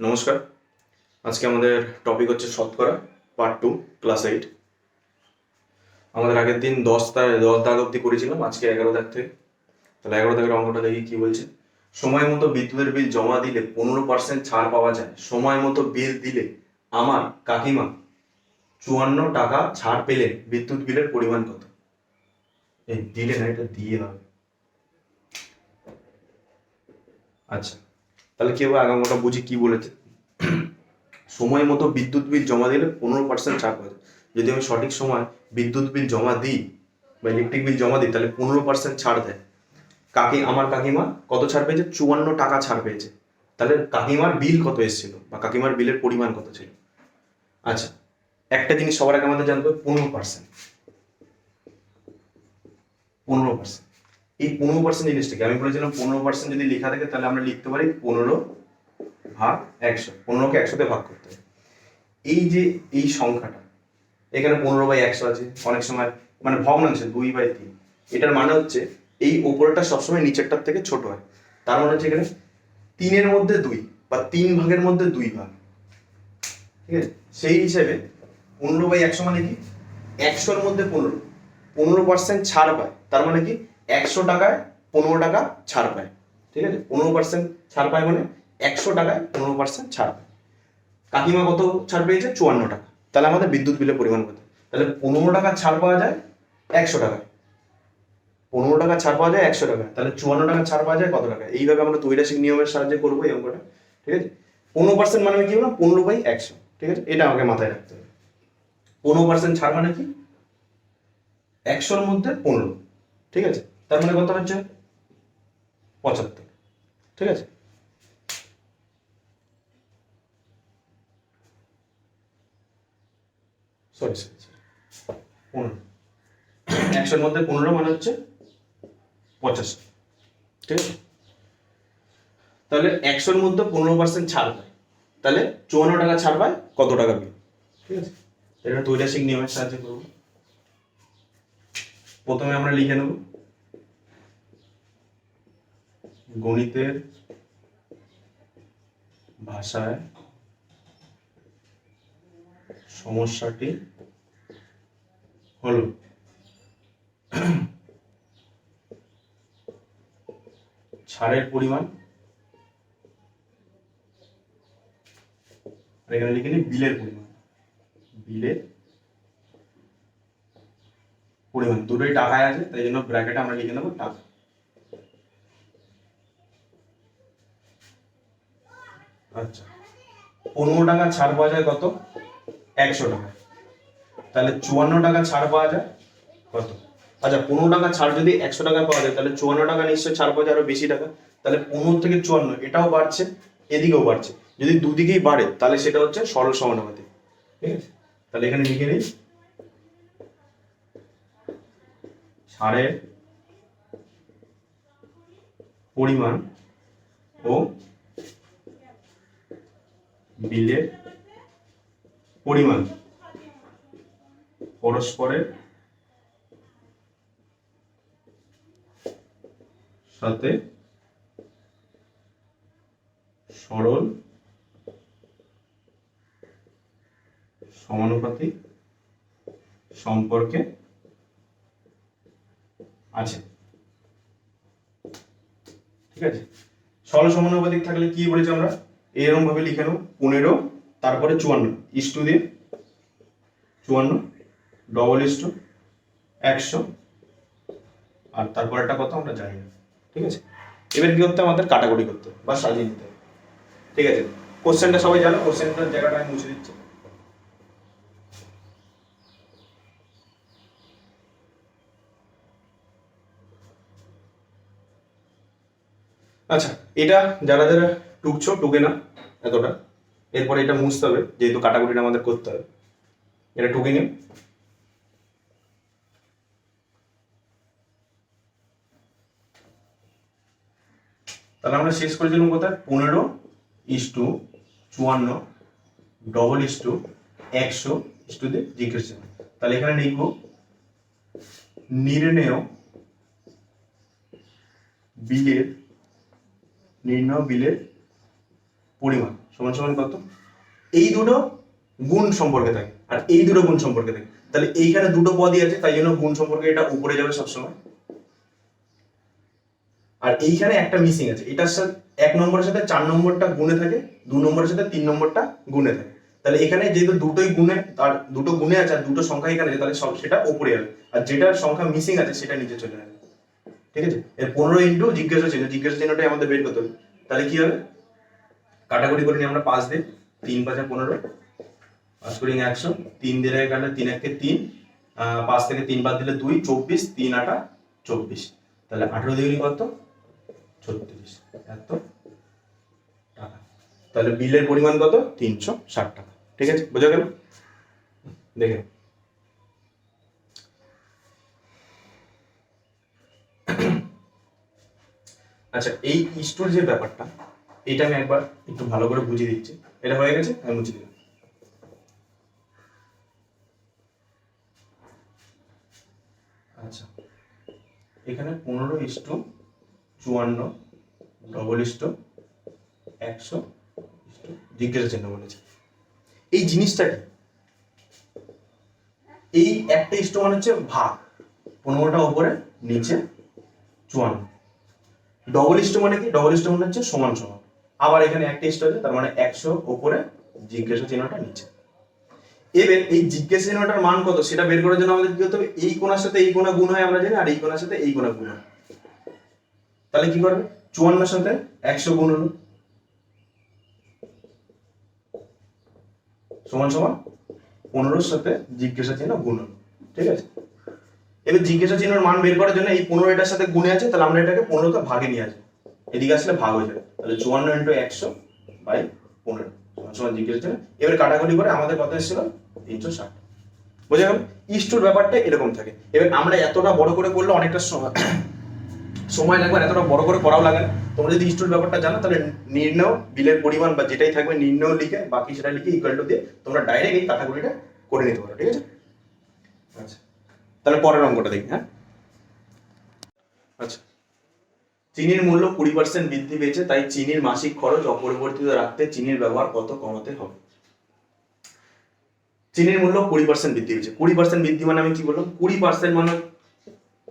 নমস্কার। আজকে আমাদের টপিক হচ্ছে শতকরা পার্ট 2 ক্লাস 8। আমাদের আগের দিন 10 দাগ অবধি করেছিলাম, আজকে 11 দাগ থেকে। তাহলে 11 দাগের অঙ্কটা দেখি কি বলছে। সময় মতো বিদ্যুতের বিল জমা দিলে 15% ছাড় পাওয়া যায়। সময় মতো বিল দিলে আমার কাকিমা 54 টাকা ছাড় পেলে বিদ্যুৎ বিলের পরিমাণ কত? এই দিলে না, এটা দিয়ে হবে। আচ্ছা, তাহলে কি হবে আগে অঙ্কটা বুঝি কি বলেছে। সময় মতো বিদ্যুৎ বিল জমা দিলে 15% ছাড় পাওয়া যায়। যদি আমি সঠিক সময় বিদ্যুৎ বিল জমা দিই বা ইলেকট্রিক বিল জমা দিই তাহলে 15% ছাড় দেয়। আমার কাকিমা কত ছাড় পেয়েছে? 54 টাকা ছাড় পেয়েছে। তাহলে কাকিমার বিল কত এসেছিল বা কাকিমার বিলের পরিমাণ কত ছিল? আচ্ছা, একটা জিনিস সবার আগে আমাদের জানতে হবে, 15%। এই 15% জিনিসটা কি? আমি বলেছিলাম 15% যদি লেখা থাকে তাহলে আমরা লিখতে পারি 15/100। 15কে 100তে ভাগ করতে হবে। এই যে এই সংখ্যাটা, এখানে 15/100 আছে, অনেক সময় মানে ভগ্নাংশ 2/3। এটার মানে হচ্ছে এই ওপরটা সবসময় নিচেরটার থেকে ছোট হয়। তার মানে হচ্ছে এখানে 3-এর মধ্যে 2 বা 3 ভাগের মধ্যে 2 ভাগ। ঠিক আছে, সেই হিসেবে 15/100 মানে কি? 100-র মধ্যে 15% ছাড় পায়। তার মানে কি 100 টাকায় 15 টাকা ছাড় পায়। ঠিক আছে, 15% ছাড় পায় মানে 100 টাকায় 15% ছাড় পায়। কাকিমা কত ছাড় পেয়েছে? 54 টাকা। তাহলে আমাদের বিদ্যুৎ বিলের পরিমাণ কত? তাহলে 15 টাকা ছাড় পাওয়া যায় 100 টাকায়। 15 টাকা ছাড় পাওয়া যায় 100 টাকায়, তাহলে 54 টাকা ছাড় পাওয়া যায় কত টাকা? এইভাবে আমরা ত্রৈরাসিক নিয়মের সাহায্যে করবো এই অঙ্কটা। ঠিক আছে, 15% মানে কি হলো? 15/100। ঠিক আছে, এটা আমাকে মাথায় রাখতে হবে। 15% ছাড় মানে কি? 100-র মধ্যে 15। ঠিক আছে, তার মানে কত হচ্ছে? 75। ঠিক আছে, সরি 15। 100-র মধ্যে 15 মানে হচ্ছে 85। ঠিক আছে, তাহলে 100-র মধ্যে 15% ছাড় পায়, তাহলে 54 টাকা ছাড় পায় কত টাকা বিল? ঠিক আছে, এটা ত্রৈরাসিক নিয়মের সাহায্যে করব। প্রথমে আমরা লিখে নেব গণিতের ভাষায় সমস্যাটি হলো ছাড়ের পরিমাণ, এখানে লিখে নিই বিলের পরিমাণ। বিলের পরিমাণ দুটোই টাকায় আছে, তাই জন্য ব্র্যাকেটে আমরা লিখে নেব টাকা। আচ্ছা, 15 টাকা ছাড় পাওয়া যায় কত? 100 টাকা। তাহলে 54 টাকা ছাড় পাওয়া যায় কত? আচ্ছা, 15 টাকা ছাড় যদি 100 টাকা পাওয়া যায় তাহলে 54 টাকা নিশ্চয়ই ছাড় পাওয়া যায় আরো বেশি টাকা। তাহলে 15 থেকে 54 এটাও বাড়ছে, এদিকেও বাড়ছে। যদি দুদিকেই বাড়ে তাহলে সেটা হচ্ছে সরল সমানুপাতিক। ঠিক আছে, তাহলে এখানে লিখে নিই ছাড়ের পরিমাণ ও বিলের পরিমাণ পরস্পরের সাথে সরল সমানুপাতিক সম্পর্কে আছে। ঠিক আছে, সরল সমানুপাতিক থাকলে কি বলেছি আমরা? এরকম ভাবে লিখে নেব 15 তারপরে 54 ইস্টু দিয়ে 54 ডবল ইস্টু 100 আর তারপর একটা কথা আমরা জানি না। ঠিক আছে, এবার কি করতে আমাদের কাটাকুটি করতে হবে বা সাজিয়ে নিতে হবে। ঠিক আছে, কোশ্চেনটা সবাই জানো, কোশ্চেনটার জায়গাটা আমি মুছে দিচ্ছি। আচ্ছা, এটা যারা যারা টুকছো টুকে না এতটা, এরপরে এটা মুছতে হবে যেহেতু কাটাকুটিটা আমাদের করতে হবে। এটা টুকে নিও। তাহলে আমরা শেষ করেছিলাম কোথায়? 15:54 ডবল ইস্টু 100 ইস্টু দিয়ে জিজ্ঞেস। তাহলে এখানে লিখব নির্ণেয় বিলের পরিমাণ সমান সমান কত, এই দুটো গুণ সম্পর্কে থাকে আর এই দুটো গুণ সম্পর্কে থাকে। তাহলে এইখানে দুটো পদই আছে, তাই জন্য গুণ সম্পর্কে এটা উপরে যাবে সবসময়। আর এইখানে একটা মিসিং আছে, এটার সাথে 1 নম্বরের সাথে 4 নম্বরটা গুণে থাকে, 2 নম্বরের সাথে 3 নম্বরটা গুণে থাকে। তাহলে এখানে যেহেতু দুটোই গুণে, আর দুটো গুণে আছে আর দুটো সংখ্যা এখানে আছে, তাহলে সব সেটা উপরে যাবে, আর যেটার সংখ্যা মিসিং আছে সেটা নিচে চলে যাবে। ঠিক আছে, এর 15 ইন্টু জিজ্ঞাসা চিহ্ন, জিজ্ঞাসা চিহ্নটাই আমাদের বের করতে হবে। তাহলে কি হবে, কাটাকুটি করে নিই আমরা 5 দিয়ে, 3 5 15, 5 করি 100, 3 দিয়ে কাটলে 3 1 3, 5 থেকে 3 বাদ দিলে 2, 24, 3 8 24, তাহলে 18 দিয়ে কত 36, এত টাকা। তাহলে বিলের পরিমাণ কত 360 টাকা। ঠিক আছে, বোঝা গেল? দেখে আচ্ছা, এই ইস্টোর যে ব্যাপারটা, এটা আমি একবার একটু ভালো করে বুঝিয়ে দিচ্ছি। এটা হয়ে গেছে, আমি মুছে দিলাম। আচ্ছা, এখানে 15:54 ডবল ইস্টো 100 জিজ্ঞাসা চিহ্ন বলেছে। এই জিনিসটা কি, এই একটা ইস্টো মানে হচ্ছে ভাগ, 15টা উপরে নিচে 54। ডবল ইস্টো মানে কি, ডবল ইস্টো মানে হচ্ছে সমান সমান। আবার এখানে একটা ইস্টো আছে, তার মানে 100 উপরে জিজ্ঞাসা চিহ্নটা নিচে। এবার এই জিজ্ঞাসা চিহ্নটার মান কত সেটা বের করার জন্য আমাদের কি করতে হবে, এই কোণার সাথে এই কোণা গুণ হয় আমরা জানি, আর এই কোণার সাথে এই কোণা গুণ হয়। তাহলে কি করবে, 54 সাথে 100 গুণ হলো সমান সমান 15 সাথে জিজ্ঞাসা চিহ্ন গুণ হলো। ঠিক আছে, এবার জিজ্ঞাসা চিহ্নের মান বের করার জন্য এই 15 এটার সাথে গুণে আছে, তাহলে আমরা এটাকে 15তে ভাগে নিয়ে আসবো, এদিকে আসলে ভাগ হয়ে যাবে। তাহলে 54 ইন্টু 100/15 সমান সমান জিজ্ঞাসা চিহ্ন। এবার কাটাকুটি করে আমাদের কত এসেছিল 360। বোঝা গেল? ইস্টোর ব্যাপারটা এরকম থাকে। এবার আমরা এতটা বড় করে করলে অনেকটা সময় লাগবে, আর এতটা বড় করে করাও লাগে না। তোমরা যদি ইস্টোর ব্যাপারটা জানো, তাহলে নির্ণয় বিলের পরিমাণ বা যেটাই থাকবে নির্ণয় লিখে, বাকি সেটা লিখে ইকুয়াল টু দিয়ে তোমরা ডাইরেক্ট এই কাটাকুটিটা করে নিতে পারো। ঠিক আছে, আচ্ছা তাহলে পরের অঙ্কটা দেখি। হ্যাঁ, আচ্ছা, চিনির মূল্য 20% বৃদ্ধি পেয়েছে, তাই চিনির মাসিক খরচ অপরিবর্তিত রাখতে চিনির ব্যবহার কত কমাতে হবে? চিনির মূল্য 20% বৃদ্ধি পেয়েছে। 20% বৃদ্ধি মানে আমি কি বললাম, 20% মানে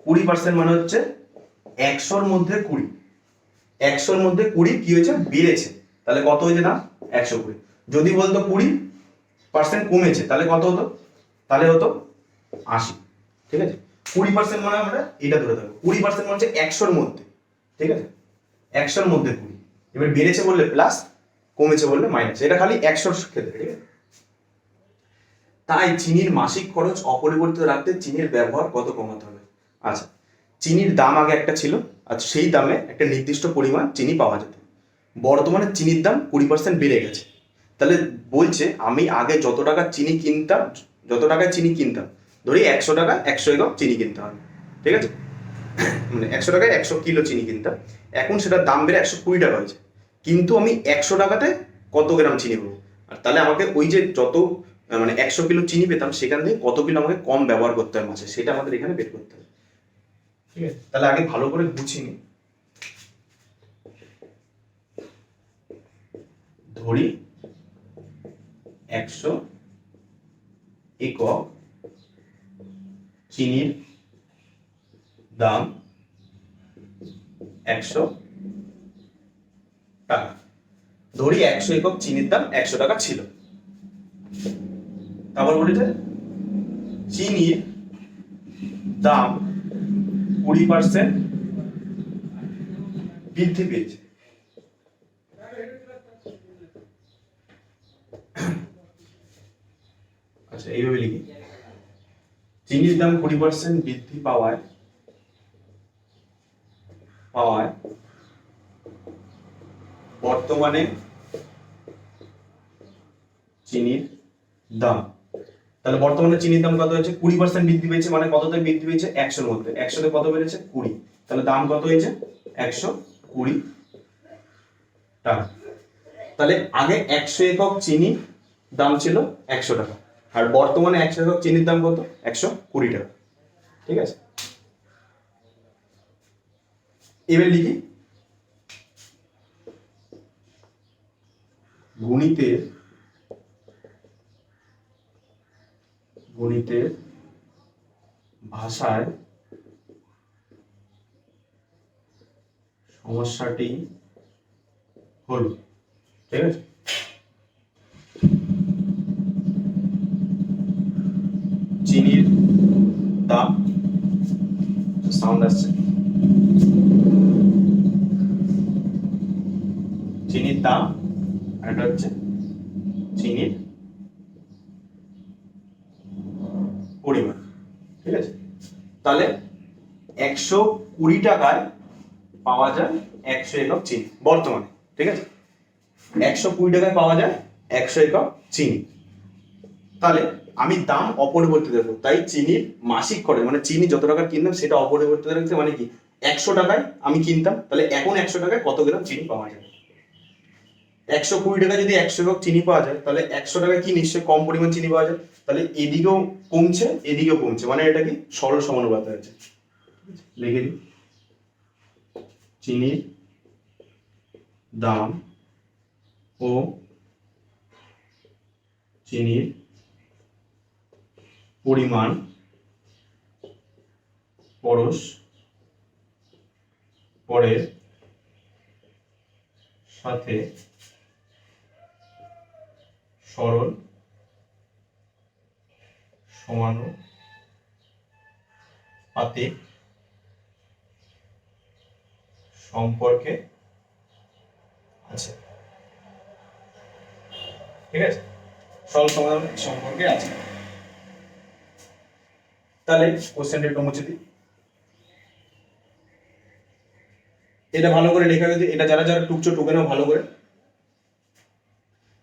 20% মানে হচ্ছে 100-র মধ্যে 20, 100-র মধ্যে 20 কি হয়েছে, বেড়েছে। তাহলে কত হয়েছে না 120। যদি বলতো 20% কমেছে, তাহলে কত হতো, তাহলে হতো 80। ঠিক আছে, 20% মানে আমরা এটা ধরে থাকবো, 20% মানে হচ্ছে 100-র মধ্যে। ঠিক আছে, 100-র মধ্যে 20, এবার বেড়েছে বললে প্লাস, কমেছে বললে মাইনাস, এটা খালি 100-র ক্ষেত্রে। ঠিক আছে, তাই চিনির মাসিক খরচ অপরিবর্তিত রাখতে চিনির ব্যবহার কত কমাতে হবে? আচ্ছা, চিনির দাম আগে একটা ছিল, আর সেই দামে একটা নির্দিষ্ট পরিমাণ চিনি পাওয়া যেত। বর্তমানে চিনির দাম 20% বেড়ে গেছে। তাহলে বলছে আমি আগে যত টাকা চিনি কিনতাম, যত টাকায় চিনি কিনতাম, ধরি 100 টাকা 100 একক চিনি কিনতে হবে। ঠিক আছে, মানে 100 টাকায় 100 কিলো চিনি কিনতাম, এখন সেটার দাম বেড়ে 120 টাকা হয়েছে, কিন্তু আমি 100 টাকাতে কত গ্রাম চিনি পাবো? আর তাহলে আমাকে ওই যে যত মানে 100 কিলো চিনি পেতাম, সেখান থেকে কত কিলো আমাকে কম ব্যবহার করতে হবে মাসে, সেটা আমাদের এখানে বের করতে হবে। ঠিক আছে, তাহলে আগে ভালো করে গুছিয়ে নি। ধরি 100 একক চিনির দাম 100 টাকা। ধরি 100 একক চিনির দাম 100 টাকা ছিল। তারপর বলেছে চিনির দাম 20% বৃদ্ধি পেয়েছে। আচ্ছা, এইভাবে লিখি, চিনির দাম 20% বৃদ্ধি পাওয়ায় বর্তমানে চিনির দাম, তাহলে বর্তমানে চিনির দাম কত হয়েছে, 20% বৃদ্ধি পেয়েছে, মানে কততে বৃদ্ধি পেয়েছে, 100-র মধ্যে। 100-তে কত বেড়েছে, 20, তাহলে দাম কত হয়েছে 120 টাকা। তাহলে আগে 100 একক চিনি দাম ছিল 100 টাকা, আর বর্তমানে 100 একক চিনির দাম কত, 120 টাকা। ঠিক আছে, এবার লিখি গণিতের ভাষায় সমস্যাটি হল, ঠিক আছে, চিনির দাম, সাউন্ড আসছে, চিনির দাম আর এটা হচ্ছে চিনির পরিমাণ, ঠিক আছে। তাহলে 120 টাকায় পাওয়া যায় 100 একক চিনি বর্তমানে, ঠিক আছে, 120 টাকায় পাওয়া যায় 100 একক চিনি। তাহলে আমি দাম অপরিবর্তিত রাখবো, তাই চিনির মাসিক খরচ মানে চিনি যত টাকা কিনতাম সেটা অপরিবর্তিত রাখতে, মানে কি 100 টাকায় আমি কিনতাম, তাহলে এখন 100 টাকায় কত গ্রাম চিনি পাওয়া যায়। 120 টাকায় যদি 100 একক চিনি পাওয়া যায়, তাহলে 100 টাকায় কি নিশ্চয়ই কম পরিমাণ চিনি পাওয়া যায়, তাহলে এদিকেও কমছে এদিকেও কমছে, মানে এটা কি সরল সমানুপাতে আছে। লিখে দিই, চিনির দাম ও চিনির পরিমাণ পরস্পরের সাথে সরল সমানুপাতিক সম্পর্কে আছে, ঠিক আছে, সরল সমানুপাতিক সম্পর্কে আছে। তাহলে কোশ্চেনটা একটু মুছে দিই, এটা ভালো করে লেখা হয়েছে, এটা যারা যারা টুকছো টুকে নাও ভালো করে।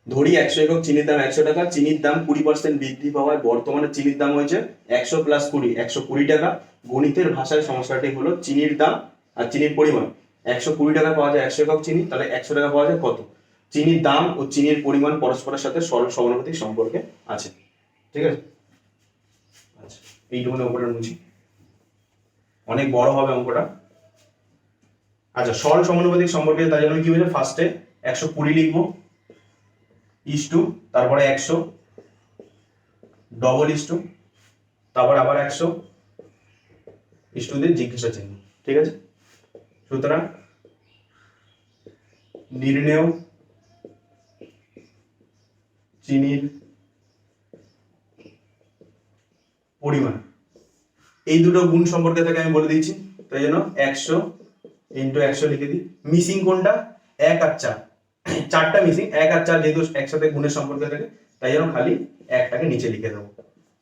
ধরি 100 একক চিনির দাম 100 টাকা, চিনির দাম 20% বৃদ্ধি পাওয়ায় বর্তমানে চিনির দাম হয়েছে 100 প্লাস 20 120 টাকা। গণিতের ভাষায় সমস্যাটি হলো চিনির দাম আর চিনির পরিমাণ। 120 টাকা পাওয়া যায় 100 একক চিনি, তাহলে 100 টাকা পাওয়া যায় কত? চিনির দাম ও চিনির পরিমাণ পরস্পরের সাথে সরল সমানুপাতিক সম্পর্কে আছে, ঠিক আছে। আচ্ছা, এইটুকু অঙ্কটা বুঝি, অনেক বড় হবে অঙ্কটা। আচ্ছা, সরল সমানুপাতিক সম্পর্কে তাই জন্য কি হয়েছে, ফার্স্টে 120 লিখবো ইস্টু, তারপরে 100 ডবল ইস্টু, তারপর আবার 100 ইস্টু দিয়ে জিজ্ঞাসা চিহ্ন, ঠিক আছে। সুতরাং নির্ণেয় চিনির পরিমাণ, এই দুটো গুণ সম্পর্কে থেকে আমি বলে দিয়েছি, তাই জন্য 100 ইন্টু 100 লিখে দিই। মিসিং কোনটা? 1 আর 4, চারটা মিসিং, 1 আর 4 যেহেতু একসাথে গুণের সম্পর্কে থাকে তাই জন্য খালি একটাকে নিচে লিখে দেবো।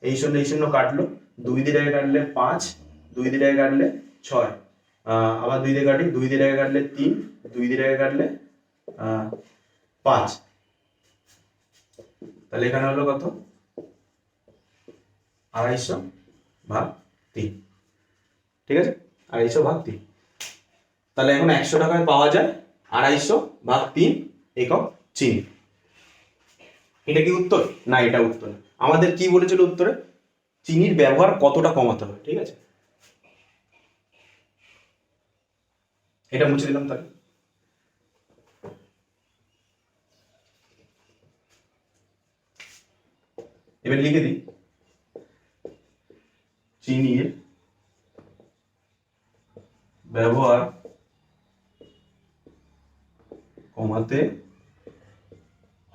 এই শূন্য কাটলো, 2 দিয়ে কাটলে 5, 2 দিয়ে কাটলে 6, আবার 2 দিয়ে কাটি, 2 দিয়ে কাটলে 3, 2 দিয়ে কাটলে 5, তাহলে এখানে হলো কত? 250 ভাগ 3, ঠিক আছে, 250 ভাগ 3। তাহলে এখন 100 টাকায় পাওয়া যায় 250 ভাগ 3 একক চিনি। এটা কি উত্তর? না, এটা উত্তর না। আমাদের কি বলেছিল উত্তরে? চিনির ব্যবহার কতটা কমাতে হবে, ঠিক আছে। এটা মুছে দিলাম। তাহলে এবার লিখে দিই, চিনির ব্যবহার কমাতে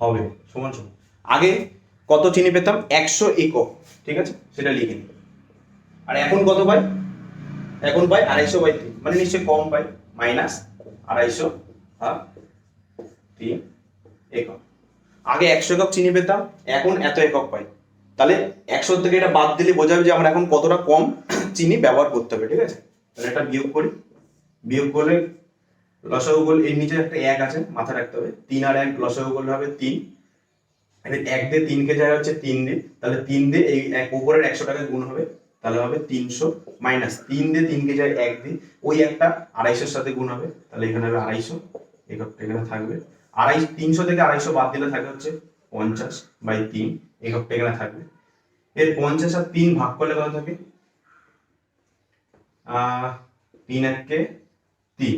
হবে সমান সমান, আগে কত চিনি পেতাম? 100 একক, ঠিক আছে, সেটা লিখে নিই। আর এখন কত পাই? এখন পাই 250/3, মানে নিশ্চয়ই কম পাই, মাইনাস 250 ভাগ 3 একক। আগে 100 একক চিনি পেতাম, এখন এত একক পাই, তাহলে 100 থেকে এটা বাদ দিলে বোঝাবে যে আমরা এখন কতটা কম চিনি ব্যবহার করতে হবে, ঠিক আছে। তাহলে এটা বিয়োগ করি, বিয়োগ করলে লসাগু করলে এর নিচে একটা 1 আছে, মাথায় রাখতে হবে। 3 আর 1 লসাগু করলে হবে 3, 1 দিয়ে 3 কে যায় হচ্ছে 3 দিয়ে, তাহলে 3 দিয়ে এই উপরের 100 টাকা গুণ হবে, তাহলে হবে 300, মাইনাস 3 দিয়ে 3 কে যায় 1 দিয়ে, ওই একটা 250 এর সাথে গুণ হবে, তাহলে এখানে হবে 250 এককটা এখানে থাকবে। 300 থেকে 250 বাদ দিলে থাকে হচ্ছে 50/3 এককটা এখানে থাকবে। এর 50 আর 3 ভাগ করলে কত থাকে? 3 1 কে 3,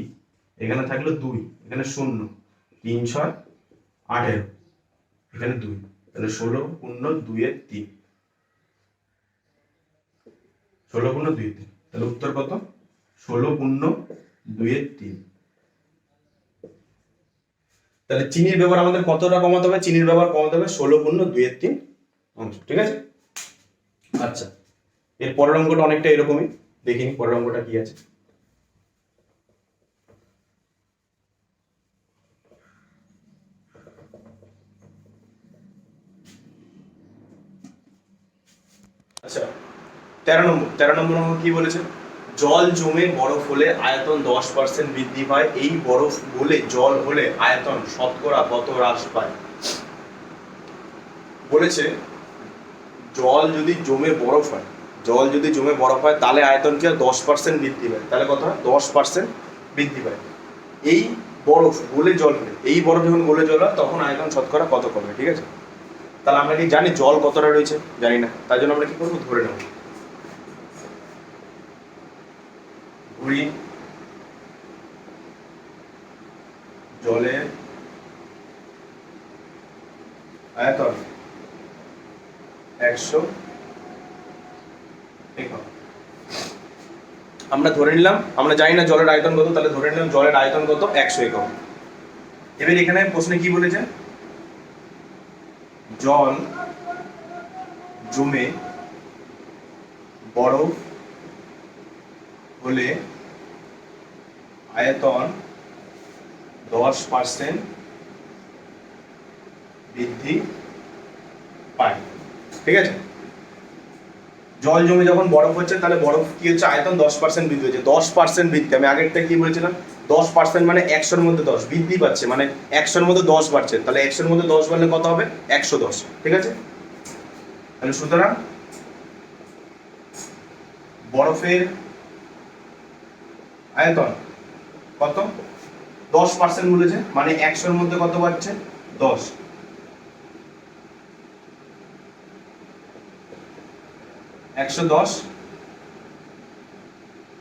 এখানে থাকলো 2, এখানে 0, 3 6 18, এখানে 2, তাহলে 16 পূর্ণ 2/3, 16 পূর্ণ 2/3, তাহলে উত্তর কত? 16 পূর্ণ 2/3। তাহলে চিনির ব্যবহার আমাদের কতটা কমাতে হবে? চিনির ব্যবহার কমাতে হবে 16 পূর্ণ 2/3 অংশ, ঠিক আছে? আচ্ছা, এর পরের অঙ্কটা অনেকটা এরকমই, দেখিনি পরের অঙ্কটা কি আছে। আচ্ছা, 13 নম্বর অঙ্ক কি বলেছে? জল জমে বরফ হলে আয়তন 10% বৃদ্ধি পায়, এই বরফ গলে জল হলে আয়তন শতকরা কত হ্রাস পায়? বলেছে জল যদি জমে বরফ হয়, জল যদি জমে বরফ হয় তাহলে আয়তন কি হয়? 10% বৃদ্ধি পায়। তাহলে কত হয়? 10% বৃদ্ধি পায়। এই বরফ গলে জল হলে, এই বরফ যখন গলে জল হয় তখন আয়তন শতকরা কত কমে, ঠিক আছে? তাহলে আমরা কি জানি জল কতটা রয়েছে? জানি না, তাই জন্য আমরা কি করবো? ধরে নেব। ঘুরি জলের আয়তন 100 একক। আমরা ধরে নিলাম, আমরা জানি না জলের আয়তন কত, তাহলে ধরে নিলাম জলের আয়তন কত? 100 একক। এবার এখানে প্রশ্নে কি বলেছে? জল জমে বরফ হলে আয়তন 10% বৃদ্ধি পায়, ঠিক আছে? জল জমে যখন বরফ হচ্ছে তাহলে বরফ কি হচ্ছে? আয়তন 10% বৃদ্ধি হচ্ছে। 10% বৃদ্ধি, আমি আগেরটা কি বলেছিলাম? 10% মানে 100-র মধ্যে 10 বৃদ্ধি পাচ্ছে, মানে 100-র মধ্যে 10 বাড়ছে, তাহলে 100-র মধ্যে 10 বাড়লে কত হবে? 110, ঠিক আছে? তাহলে সুতরাং বরফের আয়তন কত? 10% বলেছে, মানে 100-র মধ্যে কত বাড়ছে? 10। 110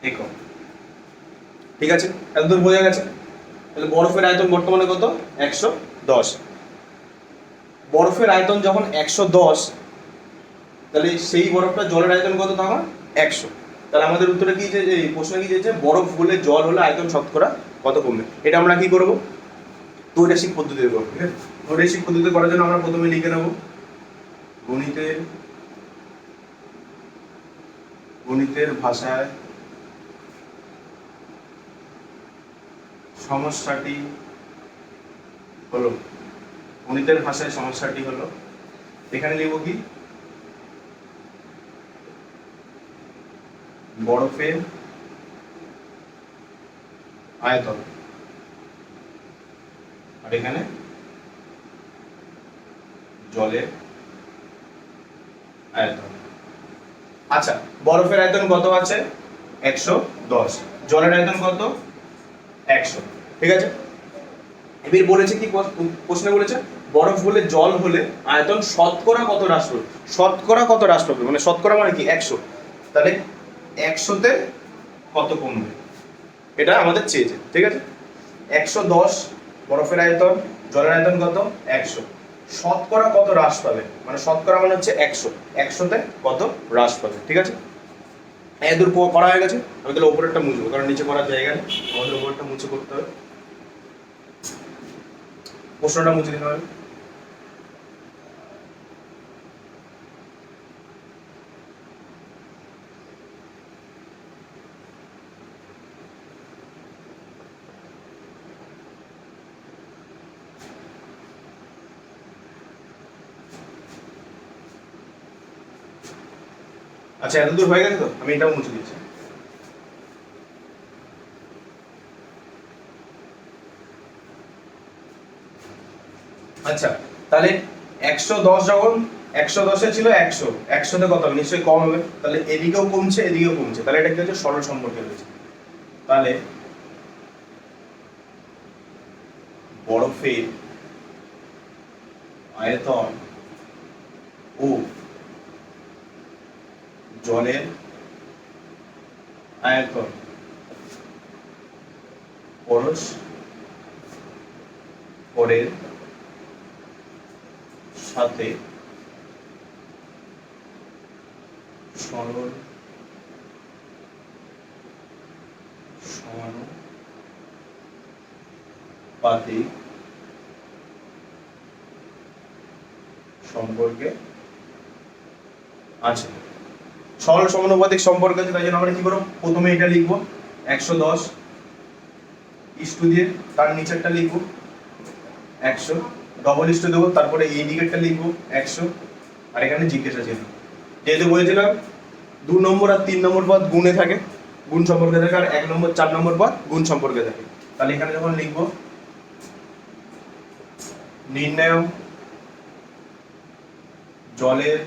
একক, ঠিক আছে? এতদূর বোঝা গেছে? তাহলে বরফের আয়তন বর্তমানে কত? 110। বরফের আয়তন যখন 110, তাহলে সেই বরফটা জলের আয়তন কত তখন? 100। তাহলে আমাদের উত্তরে কি যে প্রশ্ন কি যে বরফ হলে জল হলে আয়তন শতকরা কত কমবে? এটা আমরা কি করব? বৈদেশিক পদ্ধতিতে করব, ঠিক আছে? বৈদেশিক পদ্ধতিতে করার জন্য আমরা প্রথমে লিখে নেব গণিতের ভাষায় সমস্যাটি হলো, গণিতের ভাষায় সমস্যাটি হলো, এখানে লিখব কি? বরফের আয়তন, আর এখানে জলের আয়তন। আচ্ছা, বরফের আয়তন কত আছে? 110, জলের আয়তন কত? 100, ঠিক আছে? এবার বলেছে কি, প্রশ্নে বলেছে বরফ হলে জল হলে আয়তন শতকরা কত হ্রাস পাবে? শতকরা কত হ্রাস পাবে, মানে শতকরা মানে কি? 100, তাহলে 100-তে কত কমবে এটা আমাদের চেয়েছে, ঠিক আছে? 110 বরফের আয়তন, জলের আয়তন কত? 100, শতকরা কত হ্রাস পাবে, মানে শতকরা মানে হচ্ছে 100, 100-তে কত হ্রাস পাবে, ঠিক আছে? এদূর করা হয়ে গেছে। আমি তাহলে উপরেরটা মুছবো, কারণ নিচে করার জায়গা নেই, আমাদের উপরেরটা মুছে করতে হবে। প্রশ্নটা মুছে দিতে হবে। আচ্ছা, এতদূর হয়ে গেছে তো, আমি এটাও মুছে দিচ্ছি। আচ্ছা, তাহলে 110 যখন 110-এ ছিল 100, 100-তে কত হবে? নিশ্চয়ই কম হবে, তাহলে এদিকেও কমছে এদিকেও কমছে, তাহলে এটা কি হচ্ছে? সরল সম্পর্কে রয়েছে। তাহলে বরফের আয়তন ও জলের আয়তন পরস্পরের সাথে সরল সমানুপাতিক সম্পর্কে আছে। সরল সমানুপাতিক সম্পর্ক আছে, তাই জন্য আমরা কি করব, প্রথমে এটা লিখবো 110 ইস্টু দিয়ে, তার নিচেরটা লিখবো 100, ডবল ইস্টু দেবো, তারপরে এই দিকেরটা লিখবো 100, আর এখানে জিজ্ঞাসা ছিল। যেহেতু বলেছিলাম 2 নম্বর আর 3 নম্বর পদ গুণে থাকে, গুণ সম্পর্কে থাকে, আর 1 নম্বর 4 নম্বর পদ গুণ সম্পর্কে থাকে। তাহলে এখানে যখন লিখবো নির্ণয় জলের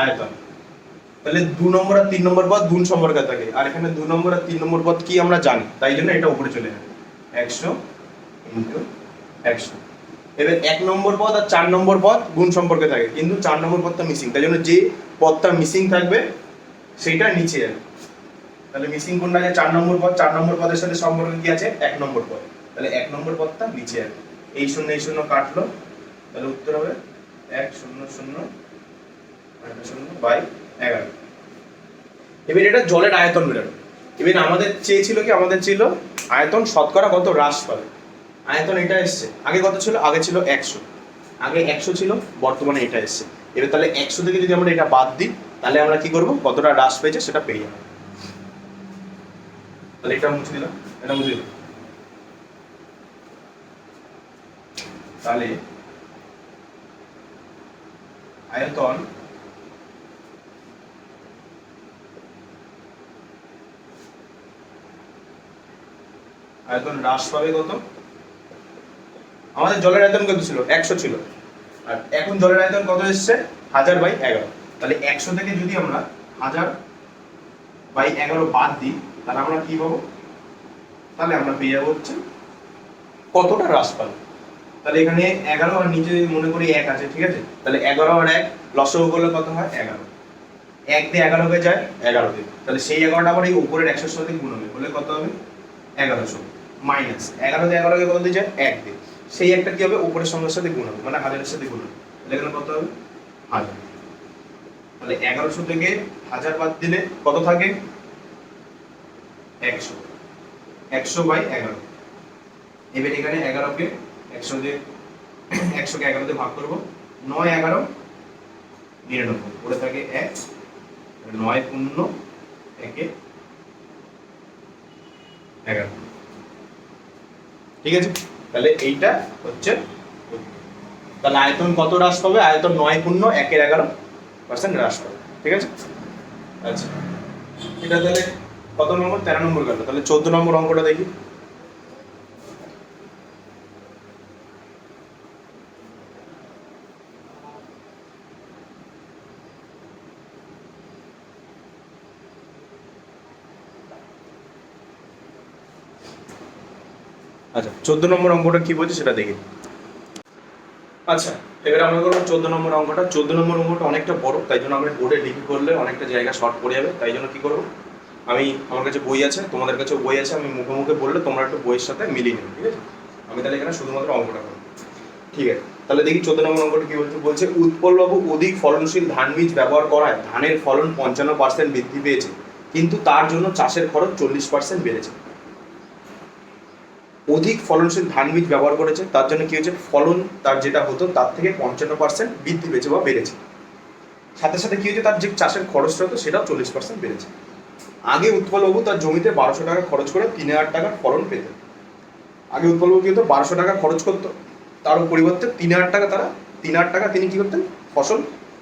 আয়তন, তাহলে 2 নম্বর আর 3 নম্বর পদ গুণ সম্পর্কে থাকে, আর এখানে 2 নম্বর আর 3 নম্বর পদ কি আমরা জানি, তাই জন্য এটা উপরে চলে যাবে 100 ইনটু 100। এবার 1 নম্বর পদ আর 4 নম্বর পদ গুণ সম্পর্কে থাকে, কিন্তু 4 নম্বর পদটা মিসিং, তাই জন্য যে পদটা মিসিং থাকবে সেইটা নিচে যাবে। তাহলে মিসিং কোনটা আছে, 4 নম্বর পদ, 4 নম্বর পদের সাথে সম্পর্ক কি আছে, 1 নম্বর পদ, তাহলে 1 নম্বর পদটা নিচে যাবে। এই শূন্য কাটলো, তাহলে উত্তর হবে 100/11। এবার এটা জলের আয়তন বেরোবে। এবার আমাদের চেয়েছিল কি, আমাদের ছিল আয়তন শতকরা কত হ্রাস পাবে। আয়তন এটা এসছে, আগে কত ছিল, আগে ছিল 100, আগে 100 ছিল, বর্তমানে এটা এসছে। এবার তাহলে 100 থেকে যদি আমরা এটা বাদ দিই, তাহলে আমরা কি করব, কতটা হ্রাস পেয়েছে সেটা পেয়ে যাবো। তাহলে এটা মুছে দিলাম, এটা মুছে দিলাম। তাহলে আয়তন হ্রাস পাবে কত, আমাদের জলের আয়তন কত ছিল, 100 ছিল, আর এখন জলের আয়তন কত এসছে, 1000/11। তাহলে 100 থেকে যদি আমরা 1000/11 বাদ দিই, তাহলে আমরা কি পাবো, তাহলে আমরা পেয়ে যাবো হচ্ছে কতটা হ্রাস পাবো। তাহলে এখানে 11 আর নিচে মনে করি 1 আছে, ঠিক আছে, তাহলে 11 আর 1 লসাগু করলে কত হয়, 11, 1 দিয়ে 11 হয়ে যায় 11 দিয়ে, তাহলে সেই 11টা আবার এই উপরের 100 সাথে গুণ হবে, বলে কত হবে 1100, মাইনাস 11 দিয়ে 11 কে কত দিয়ে যায় 1 দিয়ে, সেই একটা কি হবে উপরের সংখ্যার সাথে গুণ হবে, মানে 1000 এর সাথে গুণ হবে, তাহলে এখানে কত হবে 1000। তাহলে 1100 থেকে 1000 বাদ দিলে কত থাকে, 100, 100/11। এবার এখানে 11 কে 100 দিয়ে 11 দিয়ে ভাগ করব, 9 11 99, পড়ে থাকে 1, 9 পূর্ণ 1 11, ঠিক আছে। তাহলে এইটা হচ্ছে, তাহলে আয়তন কত হ্রাস পাবে, আয়তন 9 পূর্ণ 1/11% হ্রাস পাবে, ঠিক আছে। আচ্ছা, এটা তাহলে কত নম্বর, 13 নম্বর গেল। তাহলে 14 নম্বর অঙ্কটা দেখি। আচ্ছা, 14 নম্বর অঙ্কটা কি বলছে সেটা দেখি। আচ্ছা, এবারে আমরা করবো 14 নম্বর অঙ্কটা। 14 নম্বর অঙ্কটা অনেকটা বড়, তাই জন্য আমরা বোর্ডে লিখে করলে অনেকটা জায়গা শর্ট পড়ে যাবে, তাই জন্য কি করবো, আমি আমার কাছে বই আছে, তোমাদের কাছে বই আছে, আমি মুখে মুখে বললে তোমরা একটু বইয়ের সাথে মিলিয়ে নেবে, ঠিক আছে। আমি তাহলে এখানে শুধুমাত্র অঙ্কটা করবো, ঠিক আছে। তাহলে দেখি 14 নম্বর অঙ্কটা কি বলছে। বলছে উৎপলবাবু অধিক ফলনশীল ধান বীজ ব্যবহার করায় ধানের ফলন 55% বৃদ্ধি পেয়েছে, কিন্তু তার জন্য চাষের খরচ 40% বেড়েছে। অধিক ফলনশীল ধান বীজ ব্যবহার করেছে, তার জন্য কি হয়েছে, ফলন তার যেটা হতো তার থেকে 55% বৃদ্ধি পেয়েছে বা বেড়েছে, সাথে সাথে কি হয়েছে, তার যে চাষের খরচটা হতো সেটাও 40% বেড়েছে। আগে উৎপলবাবু তার জমিতে 1200 টাকা খরচ করে 3000 টাকার ফলন পেতেন। আগে উৎপলবাবু কি হতো, 1200 টাকা খরচ করতো, তার পরিবর্তে 3000 টাকা তিনি কি করতেন, ফসল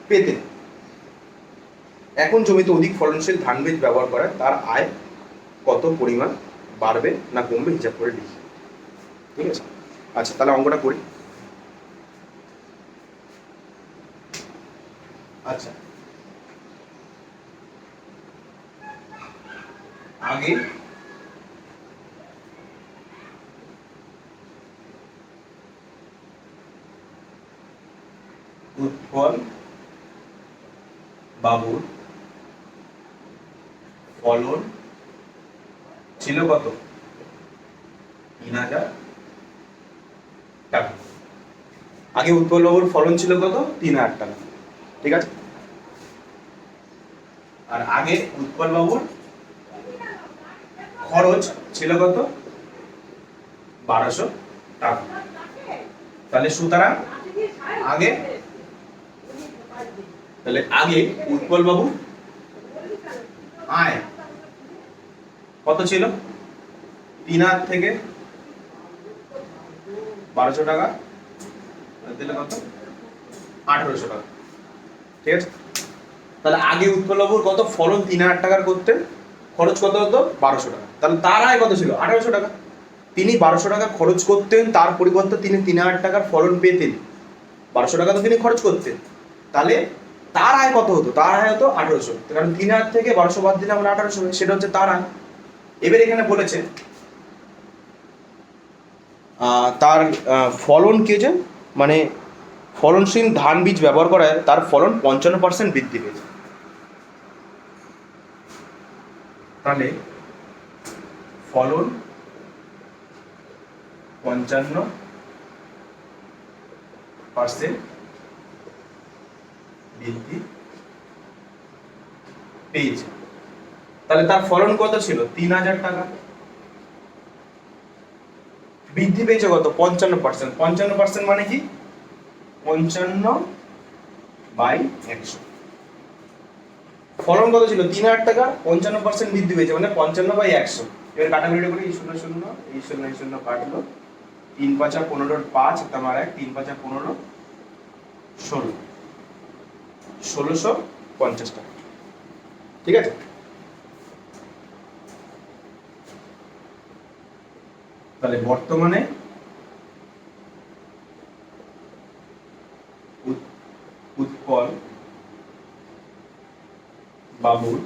পেতেন। এখন জমিতে অধিক ফলনশীল ধান বীজ ব্যবহার করায় তার আয় কত পরিমাণ বাড়বে না কমবে, হিসাব করে লিখি, ঠিক আছে। আচ্ছা, তাহলে অঙ্কটা করি। আচ্ছা, আগে উৎপল বাবুর ফলন ছিল কত, 3000 টাকা। আগে উৎপলবাবুর ফলন ছিল কত? 3,000 টাকা, ঠিক আছে। আর আগে উৎপলবাবুর খরচ ছিল কত? 1200 টাকা। তাহলে সুতরাং আগে উৎপলবাবু আয় কত ছিল? 3,000 থেকে 1200 টাকা দিলে কত? 1800 টাকা, ঠিক আছে। তাহলে আগে উৎপলবাবুর কত ফলন? 3,000 টাকার করতে খরচ কত হতো? 1200 টাকা। তাহলে তার আয় কত ছিল? 1800 টাকা। তিনি 1200 টাকা খরচ করতেন, তার পরিবর্তে তিনি 3,000 টাকার ফলন পেতেন। 1200 টাকা তো তিনি খরচ করতেন, তাহলে তার আয় কত হতো? তার আয় হতো 1800, কারণ 3,000 থেকে 1200 বাদ দিলে আমরা 1800 হয়, সেটা হচ্ছে তার আয়। এবার এখানে বলেছে তার ফলন কে যে মানে ফলনশীল ধান বীজ ব্যবহার করায় তার ফলন 55% বৃদ্ধি পেয়েছে। তাহলে ফলন 55% বৃদ্ধি পেয়েছে। তাহলে তার ফলন কত ছিল? 3,000 টাকা। বৃদ্ধি পেয়েছে কত? 55%। 55% মানে কি? 55/100। ফলন কত ছিল? 3,000 টাকা, 55% বৃদ্ধি পেয়েছে মানে 55/100। এবার কাটাকুটি করে এই 0 0 এই 0 এই 0 কাটলো, 3 5 15 5 তোমার 1 3 5 15 16 1650 টাকা, ঠিক আছে। তাহলে বর্তমানে উৎপল বাবুর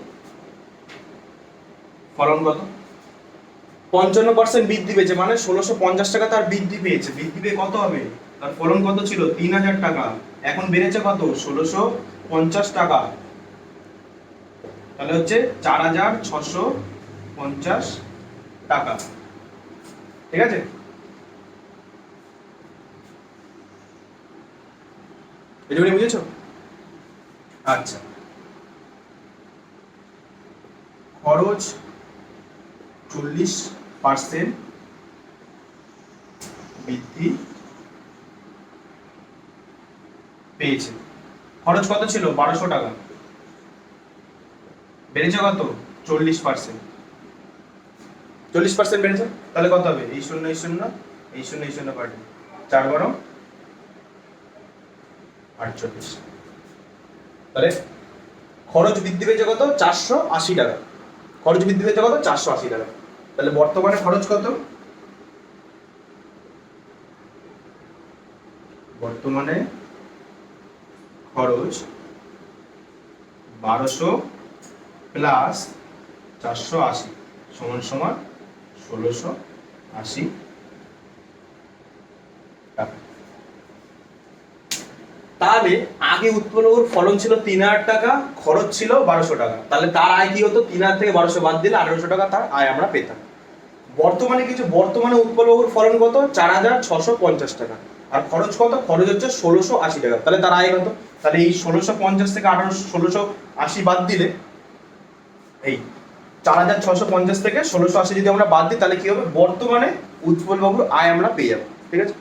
ফলন কত? 55% বৃদ্ধি পেয়েছে মানে 1650 টাকা তার বৃদ্ধি পেয়েছে। বৃদ্ধি পেয়ে কত হবে? তার ফলন কত ছিল? 3,000 টাকা, এখন বেড়েছে কত? 1650 টাকা। তাহলে হচ্ছে 4,650 টাকা, ঠিক আছে। এটুকুনি বুঝেছো? আচ্ছা, খরচ 40% বৃদ্ধি পেয়েছে। খরচ কত ছিল? 1200 টাকা, বেড়েছে কত? 40%। 40% বেড়েছে, তাহলে কত হবে? এই 0 এই 0 এই 0 এই 0 কাটবে, 4 12 48। তাহলে খরচ বৃদ্ধি পেয়েছে কত? 480 টাকা। খরচ বৃদ্ধি পেয়েছে কত? 480 টাকা। তাহলে বর্তমানে খরচ কত? বর্তমানে খরচ 1200 প্লাস 480 সমান সমান 1680 টাকা। তাহলে আগে উৎপলবাবুর ফলন ছিল 3,000 টাকা, খরচ ছিল 1200 টাকা। তাহলে তার আয় কি হতো? 3,000 থেকে 1200 বাদ দিলে 1800 টাকা তার আয় আমরা পেতাম। বর্তমানে বর্তমানে উৎপলবাবুর ফলন কত? 4,650 টাকা। আর খরচ কত? খরচ হচ্ছে 1680 টাকা। তাহলে তার আয় কত? তাহলে এই 1650 থেকে 1680 বাদ দিলে, এই 4,650 থেকে 1680 যদি আমরা বাদ দিই তাহলে কি হবে? বর্তমানে উৎপলবাবুর আয় আমরা পেয়ে যাবো, ঠিক আছে।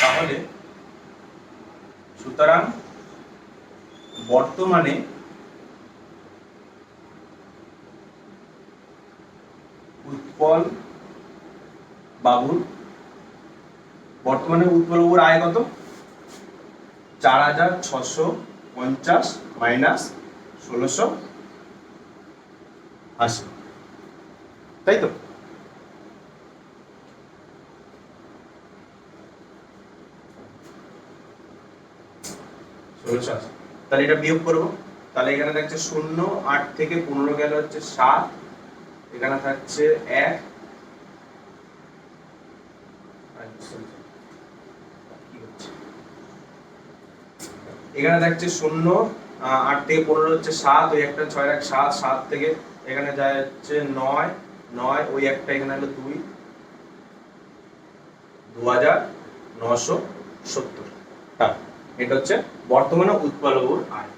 তাহলে সুতরাং বর্তমানে উৎপল বাবুর আয় কত? 4,650 মাইনাস 1680, তাই তো? তাহলে এটা বিয়োগ করবো। তাহলে এখানে থাকছে 0, 8 থেকে 15 গেল হচ্ছে 7, এখানে থাকছে 1, এখানে থাকছে 0, 8 থেকে 15 হচ্ছে 7, ওই একটা 6 এক 7, 7 থেকে এখানে যায় হচ্ছে 9, 9 ওই একটা এখানে হলো 2, 2970 টাকা। এটা হচ্ছে বর্তমানে উৎপলবাবুর আয়।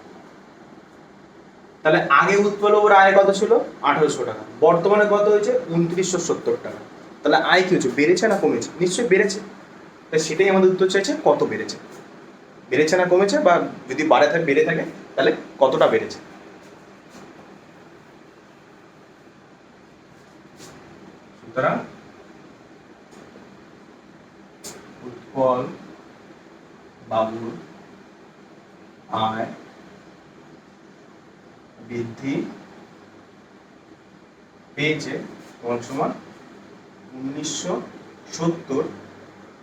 তাহলে আগে উৎপলবাবুর আয় কত ছিল? 1800 টাকা। বর্তমানে কত হয়েছে? 2970 টাকা। তাহলে আয় কি হচ্ছে? বেড়েছে না কমেছে? নিশ্চয়ই বেড়েছে। তাই সেটাই আমাদের উত্তর চাইছে, কত বেড়েছে, বেড়েছে না কমেছে, বা যদি বেড়ে থাকে তাহলে কতটা বেড়েছে। সুতরাং উৎপল বাবুর আয় বৃদ্ধি পেয়েছে কোন সমান 1970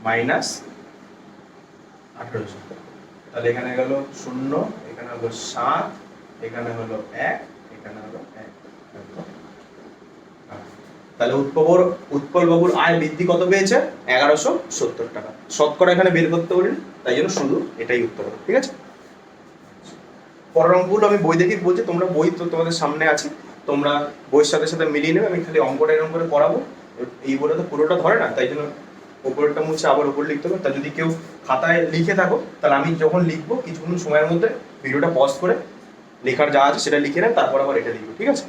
মাইনাস 1800। তাহলে এখানে গেল 0, এখানে হলো 7, এখানে হলো 1, এখানে হলো 1। তাহলে উৎপল বাবুর আয় বৃদ্ধি কত পেয়েছে? 1170 টাকা। শতকরা এখানে বের করতে বলিনি, তাই জন্য শুধু এটাই উত্তর হবে। ঠিক আছে, পরের অঙ্কগুলো আমি বই দেখে বলছি, তোমরা বই তো তোমাদের সামনে আছে, তোমরা বইয়ের সাথে সাথে মিলিয়ে নেবে। আমি খালি অঙ্কটা এরকম করে করাবো, এই বইটা তো পুরোটা ধরে না, তাই জন্য ওপরটা মুছে আবার ওপর লিখতে হবে। তা যদি কেউ খাতায় লিখে থাকো, তাহলে আমি যখন লিখবো কিছুক্ষণ সময়ের মধ্যে ভিডিওটা পজ করে লেখার যা আছে সেটা লিখে নেন, তারপর আবার এটা লিখবো। ঠিক আছে,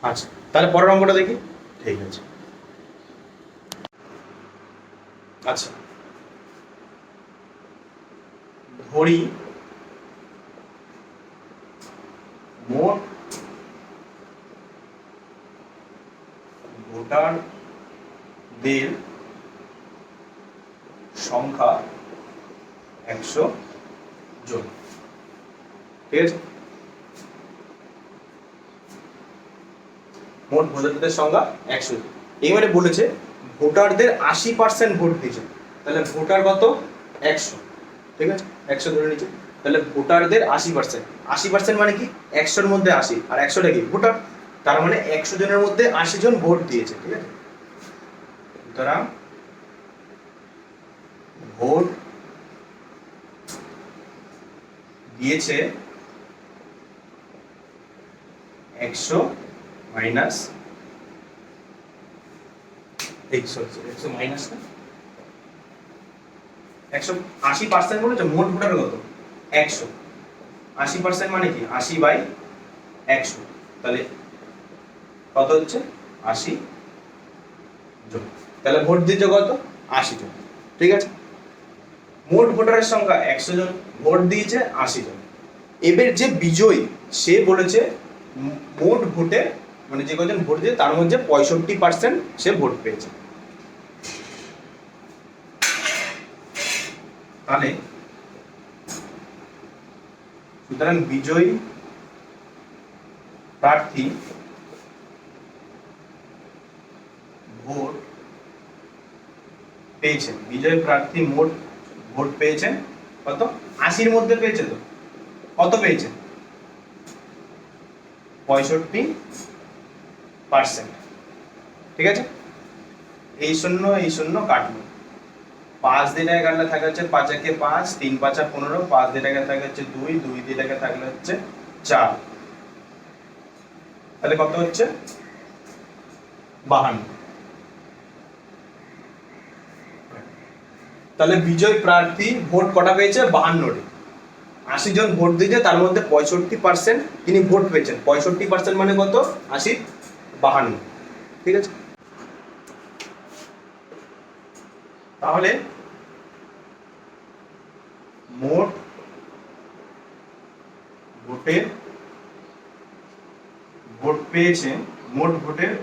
আচ্ছা তাহলে পরের অঙ্কটা দেখি। ঠিক আছে, আচ্ছা ধরি মোট ভোটারদের সংখ্যা 100 জন। ঠিক আছে, মোট ভোটারদের সংখ্যা 100 জন। এবারে বলেছে ভোটারদের 80% ভোট দিয়েছে, তাহলে ভোটার কত? 100। ঠিক আছে, 100 ধরে নিচ্ছে। তাহলে ভোটারদের 80%, 80% মানে কি? 100-এর মধ্যে 80, আর 100টা কি? ভোটার। তার মানে 100 জনের মধ্যে 80 জন ভোট দিয়েছে। ঠিক আছে, সুতরাং ভোট দিয়েছে 100 মাইনাস 100 মাইনাস না 180% বলেছে। মোট ভোটার কত? 100। 80% মানে কি? 80/100। তাহলে কত হচ্ছে? 80 জন। তাহলে ভোট দিয়েছে কত? 80 জন। ঠিক আছে, মোট ভোটারের সংখ্যা 100 জন, ভোট দিয়েছে 80 জন। এবার যে বিজয়ী, সে বলেছে মোট ভোটে মানে যে কজন ভোট দিয়ে তার মধ্যে 65% সে ভোট পেয়েছে। তাহলে সুতরাং বিজয়ী প্রার্থী ভোট পেয়েছেন, বিজয়ী প্রার্থী মোট ভোট পেয়েছেন কত? 80-র মধ্যে পেয়েছে। তো কত পেয়েছে? 65%। ঠিক আছে, এই শূন্য কাটলো, 5 দিয়ে টাকা কাটলে থাকে হচ্ছে 5 একে 5, 3 5 15, 5 দিয়ে টাকা থাকে হচ্ছে 2, 2 দিয়ে টাকা থাকলে হচ্ছে 4। তাহলে কত হচ্ছে? 52। তাহলে বিজয় প্রার্থী ভোট কটা পেয়েছে? 52টি। 80 জন ভোট দিয়েছে, তার মধ্যে 65% তিনি ভোট পেয়েছেন। 65% মানে কত? 80 52। ঠিক আছে, তাহলে মোট ভোটের ভোট পেয়েছেন, মোট ভোটের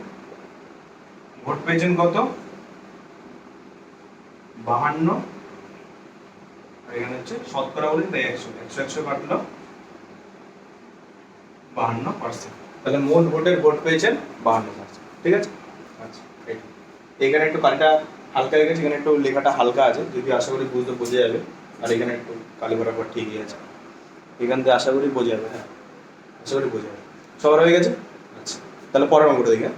ভোট পেয়েছেন কত? 52। এখানে হচ্ছে শতকরা বলি, তাই 100 কাটলো 52%। তাহলে মোট ভোটের ভোট পেয়েছেন 52%। ঠিক আছে, আচ্ছা এখানে একটু কালিটা হালকা হয়ে গেছে, এখানে একটু লেখাটা হালকা আছে, যদি আশা করি বুঝতে বোঝা যাবে। আর এখানে একটু কালি বরাবর ঠিকই আছে, এখান থেকে আশা করি বোঝা যাবে। হ্যাঁ, আশা করি বোঝা যাবে। সবার হয়ে গেছে। তাহলে পরের অঙ্কটা দেখি হ্যাঁ?